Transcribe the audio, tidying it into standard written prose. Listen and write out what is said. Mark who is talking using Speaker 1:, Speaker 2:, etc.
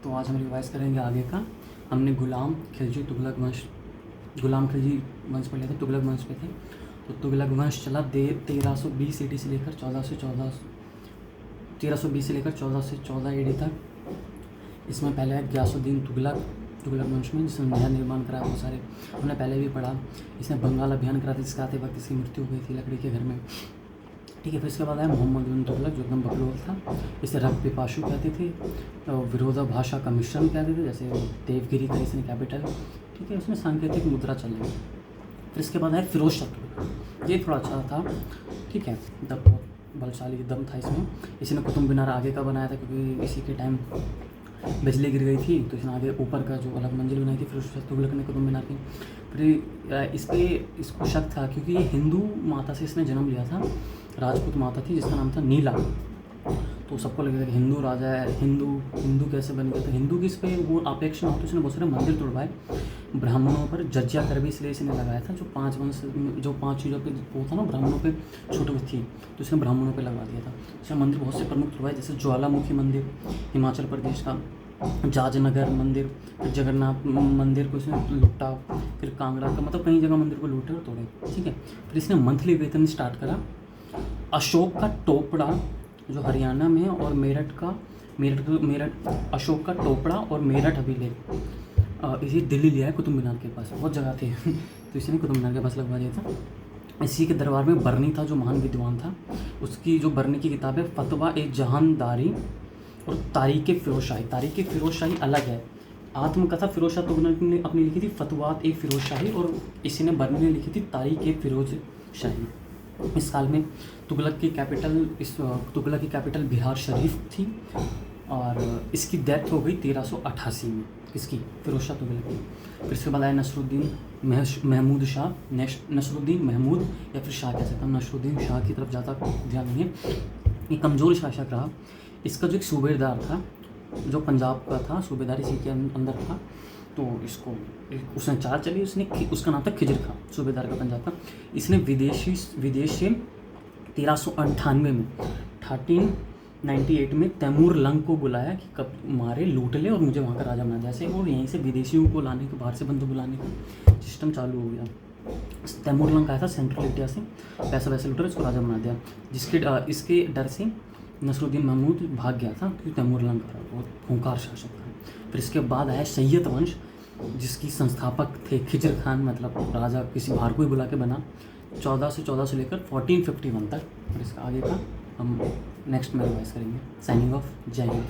Speaker 1: तो आज हम रिवाइज करेंगे आगे का। हमने गुलाम खिलजी तुगलक वंश पर लिया था, तुगलक वंश पे थे। तो तुगलक वंश चला 1320 ईडी से लेकर 1414 ईडी तक। इसमें पहले है गयासुद्दीन तुगलक वंश में, जिसने नया निर्माण कराया बहुत सारे, हमने पहले भी पढ़ा। इसने बंगाल अभियान करा था, जिसके आते वक्त इसकी मृत्यु हो गई थी लकड़ी के घर में। ठीक है, फिर इसके बाद आया मोहम्मद बिन तुगलक, जो एकदम बकलोल था। इसे रब पिपाशु कहते थे, विरोधाभाषा का मिश्रण कहते थे, जैसे देवगिरी का इसने कैपिटल। ठीक है, उसमें सांकेतिक मुद्रा चल रही। फिर इसके बाद आया फिरोज शाह तुगलक, ये थोड़ा अच्छा था। ठीक है, तब बहुत बलशाली दम था इसमें। इसने कुतुब मीनार आगे का बनाया था, क्योंकि इसी के टाइम बिजली गिर गई थी, तो इसने आगे ऊपर का जो अलग मंजिल बनाई थी फिरोज शाह तुगलक ने कुतुब मीनार की। फिर इसको शक था, क्योंकि ये हिंदू माता से इसने जन्म लिया था, राजपूत माता थी जिसका नाम था नीला। तो सबको लगेगा कि हिंदू राजा है, हिंदू कैसे बन गया। तो हिंदू की इस पर वो अपेक्षा हो, तो इसने बहुत सारे मंदिर तोड़वाए ब्राह्मणों पर। जजिया कर भी इसलिए इसने लगाया था, जो पांच चीज़ों पे वो था ना, ब्राह्मणों पे छूट थी, तो इसने ब्राह्मणों पे लगवा दिया था। इसने मंदिर बहुत से प्रमुख तोड़वाए, जैसे ज्वालामुखी मंदिर हिमाचल प्रदेश का, जाजनगर मंदिर, फिर जगन्नाथ मंदिर को इसने लूटा, फिर कांगड़ा का, मतलब कई जगह मंदिर को लूटे और तोड़े। ठीक है, फिर इसने मंथली वेतन स्टार्ट करा। अशोक का टोपड़ा जो हरियाणा में, और मेरठ अशोक का टोपड़ा और मेरठ अभिलेख इसे दिल्ली लिया है कुतुब मीनार के पास, बहुत जगह थे तो इसने कुतुब मीनार के पास लगवा दिया था। इसी के दरबार में बरनी था, जो महान विद्वान था। उसकी जो बरनी की किताब है फतवा ए जहानदारी और तारीख़ फिरोज शाही अलग है। आत्मकथा फिरोज शाह तुगलक ने अपनी लिखी थी फतवात ए फिरोज शाही, और इसी ने बरनी ने लिखी थी तारीख़ ए फिरोज शाही। इस साल में तुगलक की कैपिटल बिहार शरीफ थी, और इसकी डेथ हो गई 1388 में, इसकी फिरोज शाह तुगलक की। फिर इसके बाद आया नसरुद्दीन महमूद शाह, नसरुद्दीन महमूद या फिर शाह कह सकता हूँ, नसरुद्दीन शाह की तरफ ज़्यादा ध्यान नहीं है। ये कमज़ोर शासक रहा। इसका जो एक सूबेदार था, जो पंजाब का था, सूबेदार इसी के अंदर था, तो उसने चाल चली, उसका नाम था खिजर खां, सूबेदार का पंजाब का। इसने विदेश से 1398 में 1398 में तैमूर लंग को बुलाया कि कब मारे, लूट ले और मुझे वहाँ का राजा बना दिया। जैसे और यहीं से विदेशियों को लाने के, बाहर से बंदूक बुलाने का सिस्टम चालू हो गया। तैमूर लंग आया था सेंट्रल इंडिया से, पैसा वैसे लूटा, इसको राजा बना दिया। इसके डर से नसरुद्दीन महमूद भाग गया था, क्योंकि तैमूर लंग बहुत खूंखार शासक था। फिर इसके बाद आया सैयद वंश, जिसकी संस्थापक थे खिजर खान, मतलब राजा किसी बाहर को ही बुला के बना, 1414 से लेकर 1451 तक। और इसका आगे का हम नेक्स्ट में रिवाइज करेंगे। साइनिंग ऑफ, जय हिंद।